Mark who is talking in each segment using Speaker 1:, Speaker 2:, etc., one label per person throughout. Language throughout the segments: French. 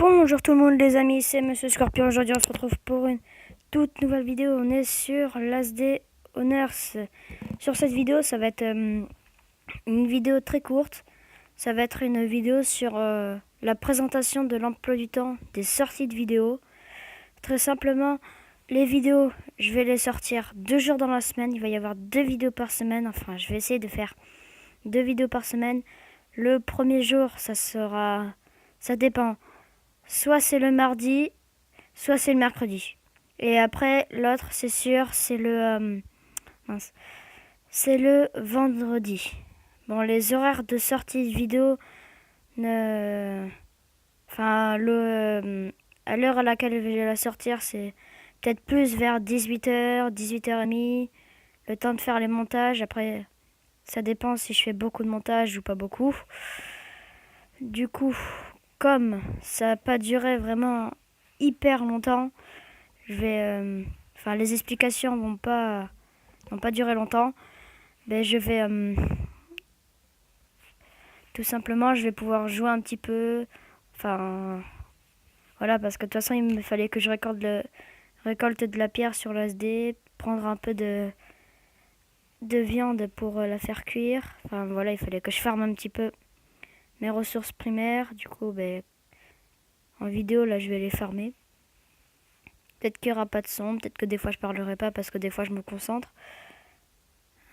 Speaker 1: Bonjour tout le monde les amis, c'est Monsieur Scorpion. Aujourd'hui on se retrouve pour une toute nouvelle vidéo. On est sur l'ASD Honors. Sur cette vidéo ça va être une vidéo très courte. Ça va être une vidéo sur la présentation de l'emploi du temps des sorties de vidéos. Très simplement, les vidéos je vais les sortir 2 jours dans la semaine. Il va y avoir 2 vidéos par semaine. Enfin je vais essayer de faire 2 vidéos par semaine. Le premier jour ça dépend. Soit c'est le mardi, soit c'est le mercredi. Et après, l'autre, c'est sûr, c'est le vendredi. Bon, les horaires de sortie de vidéo, ne... enfin, à l'heure à laquelle je vais la sortir, c'est peut-être plus vers 18h, 18h30, le temps de faire les montages. Après, ça dépend si je fais beaucoup de montage ou pas beaucoup. Du coup, comme ça n'a pas duré vraiment hyper longtemps, les explications vont pas durer longtemps. Ben, tout simplement, je vais pouvoir jouer un petit peu. Enfin, voilà, parce que de toute façon, il me fallait que je récolte de la pierre sur l'ASD, prendre un peu de viande pour la faire cuire. Enfin, voilà, il fallait que je farme un petit peu mes ressources primaires. Du coup, ben, en vidéo, là, je vais les farmer. Peut-être qu'il n'y aura pas de son, peut-être que des fois je parlerai pas parce que des fois je me concentre.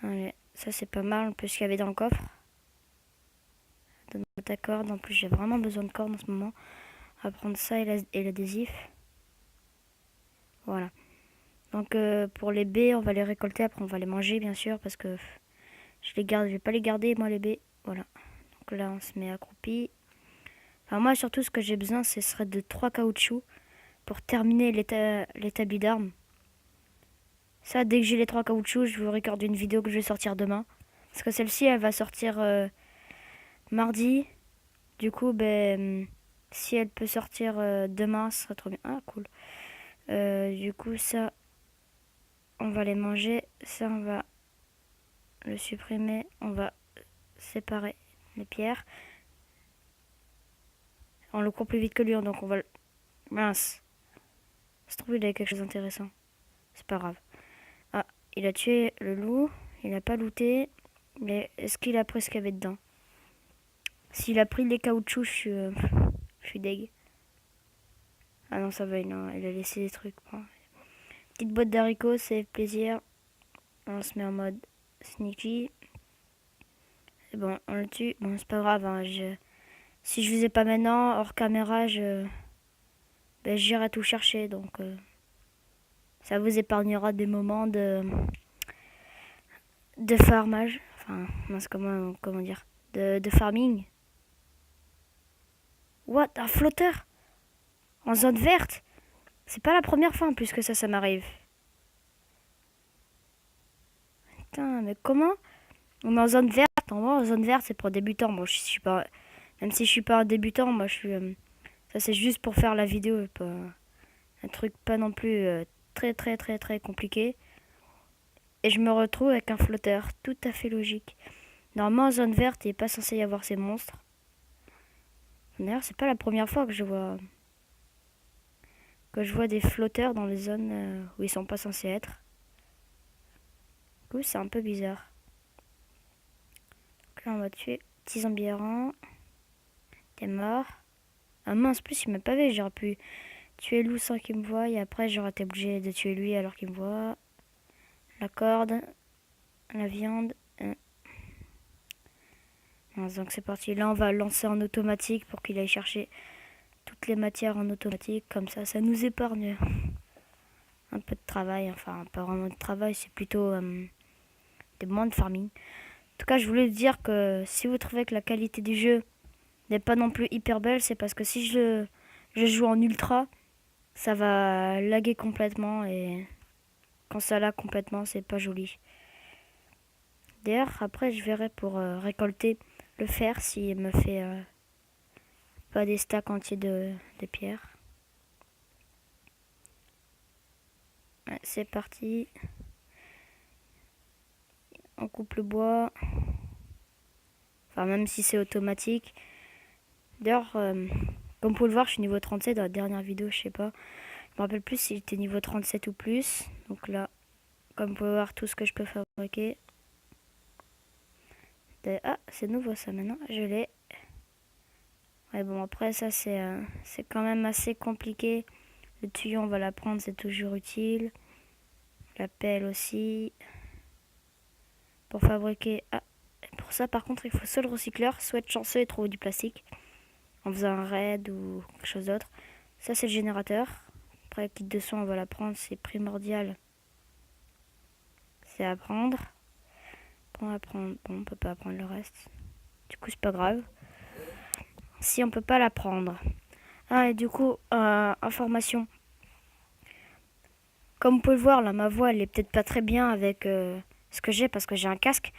Speaker 1: Allez, ça c'est pas mal, en plus qu'il y avait dans le coffre. Donne-moi ta corde, en plus j'ai vraiment besoin de corde en ce moment. On va prendre ça et l'adhésif. Voilà. Donc pour les baies, on va les récolter, après on va les manger bien sûr parce que je vais pas les garder moi les baies. Voilà. Donc là on se met accroupi. Enfin moi surtout ce que j'ai besoin ce serait de 3 caoutchoucs pour terminer l'établi d'armes. Ça, dès que j'ai les 3 caoutchoucs, je vous recorde une vidéo que je vais sortir demain. Parce que celle-ci, elle va sortir mardi. Du coup, ben, si elle peut sortir demain, ce serait trop bien. Ah, cool. Du coup, ça, on va les manger. Ça, on va le supprimer. On va séparer les pierres. On le court plus vite que lui, donc on va le... Mince. Ça se trouve, il avait quelque chose d'intéressant. C'est pas grave. Ah, il a tué le loup. Il n'a pas looté. Mais est-ce qu'il a pris ce qu'il y avait dedans? S'il a pris les caoutchoucs, je suis deg. Ah non, ça va, il a laissé des trucs. Bon. Petite boîte d'haricots, c'est plaisir. On se met en mode sneaky. C'est bon, on le tue. Bon, c'est pas grave. Hein, si je faisais pas maintenant, hors caméra, j'irai tout chercher. Donc, ça vous épargnera des moments de farmage. Enfin, mince, comment dire? De farming. What? Un flotteur? En zone verte? C'est pas la première fois en plus que ça m'arrive. Putain, mais comment? On est en zone verte. En moi, en zone verte, c'est pour débutants. Bon, je suis pas... Même si je suis pas un débutant, moi, je suis... ça, c'est juste pour faire la vidéo. Pas... Un truc pas non plus très, très, très, très compliqué. Et je me retrouve avec un flotteur. Tout à fait logique. Normalement, en zone verte, il n'est pas censé y avoir ces monstres. D'ailleurs, c'est pas la première fois que je vois des flotteurs dans les zones où ils sont pas censés être. Du coup, c'est un peu bizarre. Donc là, on va tuer petit zombie errant. T'es mort. Ah mince, plus il m'a pas vu. J'aurais pu tuer Lou sans qu'il me voie. Et après, j'aurais été obligé de tuer lui alors qu'il me voit. La corde. La viande. Donc c'est parti. Là, on va lancer en automatique pour qu'il aille chercher toutes les matières en automatique. Comme ça nous épargne un peu de travail. Enfin, pas vraiment de travail. C'est plutôt des moments de farming. En tout cas, je voulais dire que si vous trouvez que la qualité du jeu n'est pas non plus hyper belle, c'est parce que si je joue en ultra, ça va laguer complètement et quand ça lag complètement, c'est pas joli. D'ailleurs, après, je verrai pour récolter le fer s'il me fait pas des stacks entiers de pierres. Ouais, c'est parti. On coupe le bois. Enfin, même si c'est automatique. D'ailleurs, Comme vous pouvez le voir, je suis niveau 37 dans la dernière vidéo, je sais pas. Je me rappelle plus si j'étais niveau 37 ou plus. Donc là, comme vous pouvez voir tout ce que je peux fabriquer. Ah, c'est nouveau ça maintenant, je l'ai. Ouais, bon, après ça c'est quand même assez compliqué. Le tuyau, on va l'apprendre, c'est toujours utile. La pelle aussi. Pour fabriquer... Ah, pour ça par contre, il faut soit le recycleur, soit être chanceux et trouver du plastique. En faisant un raid ou quelque chose d'autre. Ça c'est le générateur. Après, le kit de son, on va l'apprendre, c'est primordial. C'est apprendre. Bon, on peut pas apprendre le reste. Du coup, c'est pas grave. Si on peut pas l'apprendre. Ah, et du coup, information. Comme vous pouvez le voir, là, ma voix, elle est peut-être pas très bien avec ce que j'ai parce que j'ai un casque.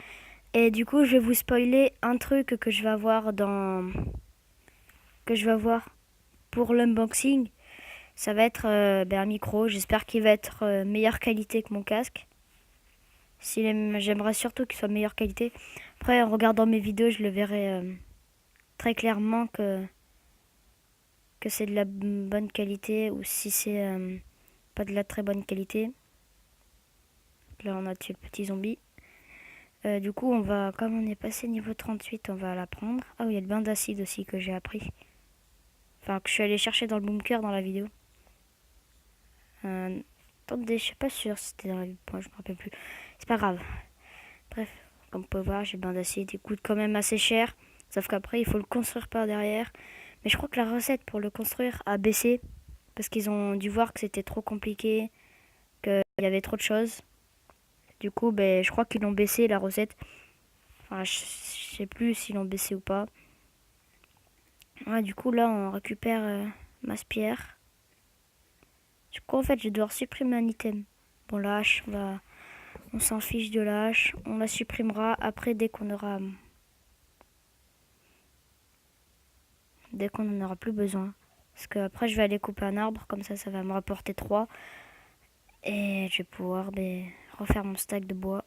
Speaker 1: Et du coup, je vais vous spoiler un truc que je vais avoir pour l'unboxing. Ça va être un micro. J'espère qu'il va être meilleure qualité que mon casque. J'aimerais surtout qu'il soit meilleure qualité. Après, en regardant mes vidéos, je le verrai très clairement que c'est de la bonne qualité ou si c'est pas de la très bonne qualité. Là, on a tué le petit zombie. Du coup, comme on est passé niveau 38, on va la prendre. Ah oui, il y a le bain d'acide aussi que j'ai appris. Enfin, que je suis allé chercher dans le bunker dans la vidéo. Attendez, je suis pas sûre si c'était dans la vidéo. Bon, je me rappelle plus. C'est pas grave. Bref, comme vous pouvez voir, j'ai le bain d'acide. Il coûte quand même assez cher. Sauf qu'après, il faut le construire par derrière. Mais je crois que la recette pour le construire a baissé. Parce qu'ils ont dû voir que c'était trop compliqué. Qu'il y avait trop de choses. Du coup, je crois qu'ils l'ont baissé la recette. Enfin, je sais plus s'ils l'ont baissé ou pas. Ouais, du coup, là, on récupère masse pierre. Du coup, en fait, je vais devoir supprimer un item. Bon, la hache, on s'en fiche de la hache. On la supprimera après dès qu'on n'en aura plus besoin. Parce que après, je vais aller couper un arbre. Comme ça va me rapporter 3. Et je vais pouvoir refaire mon stack de bois.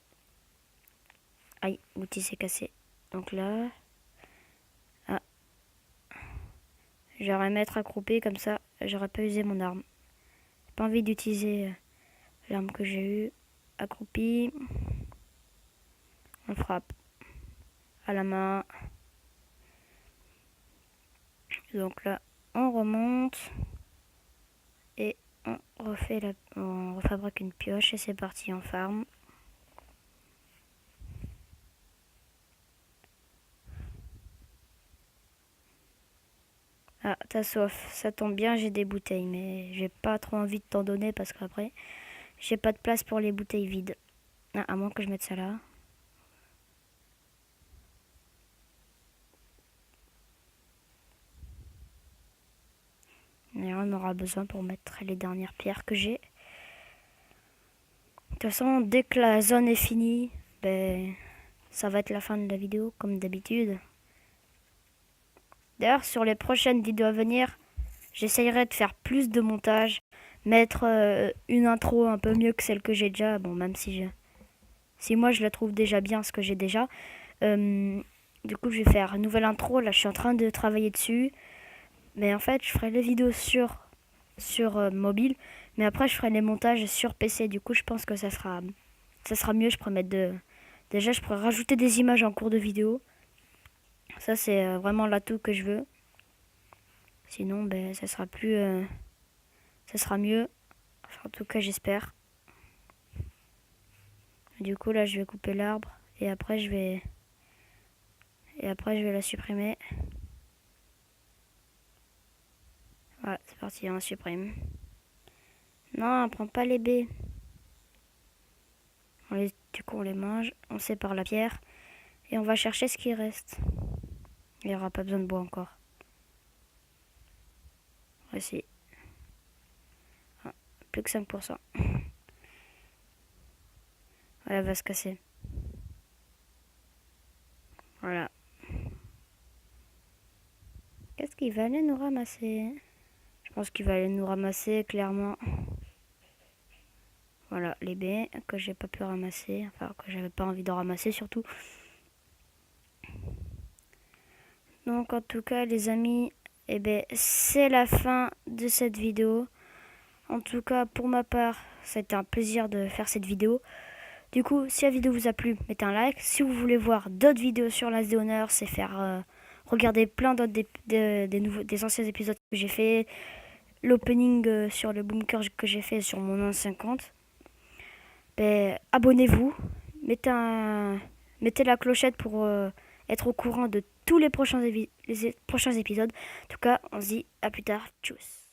Speaker 1: Aïe, l'outil s'est cassé. Donc là... Ah. J'aurais mettre accroupi comme ça. J'aurais pas usé mon arme. J'ai pas envie d'utiliser l'arme que j'ai eue. Accroupi. On frappe. À la main. Donc là, on remonte. Et on refabrique une pioche. Et c'est parti, on farm. Ah, t'as soif. Ça tombe bien, j'ai des bouteilles. Mais j'ai pas trop envie de t'en donner parce qu'après, j'ai pas de place pour les bouteilles vides. Ah, à moins que je mette ça là. Et on aura besoin pour mettre les dernières pierres que j'ai. De toute façon, dès que la zone est finie, ça va être la fin de la vidéo, comme d'habitude. D'ailleurs, sur les prochaines vidéos à venir, j'essayerai de faire plus de montage, mettre une intro un peu mieux que celle que j'ai déjà. Bon, même si moi je la trouve déjà bien, ce que j'ai déjà. Du coup, je vais faire une nouvelle intro. Là, je suis en train de travailler dessus. Mais en fait, je ferai les vidéos sur mobile. Mais après, je ferai les montages sur PC. Du coup, je pense que ça sera mieux. Je pourrais déjà, je pourrais rajouter des images en cours de vidéo. Ça, c'est vraiment l'atout que je veux. Sinon, ça sera ça sera mieux. Enfin, en tout cas, j'espère. Du coup, là, je vais couper l'arbre. Et après, je vais la supprimer. Voilà, c'est parti, on la supprime. Non, on prend pas les baies. Du coup, on les mange. On sépare la pierre. Et on va chercher ce qui reste. Il n'y aura pas besoin de bois encore. Voici. Ah, plus que 5%. Voilà, elle va se casser. Voilà. Qu'est-ce qu'il va aller nous ramasser? Je pense qu'il va aller nous ramasser, clairement. Voilà, les baies que j'ai pas pu ramasser. Enfin, que j'avais pas envie de ramasser, surtout. Donc, en tout cas, les amis, et ben c'est la fin de cette vidéo. En tout cas, pour ma part, c'était un plaisir de faire cette vidéo. Du coup, si la vidéo vous a plu, mettez un like. Si vous voulez voir d'autres vidéos sur l'As des Honneurs, c'est faire regarder plein d'autres des anciens épisodes que j'ai fait. L'opening sur le bunker que j'ai fait sur mon an 50. Ben, abonnez-vous. Mettez la clochette pour être au courant de tous les prochains épisodes. En tout cas, on se dit à plus tard. Tchuss.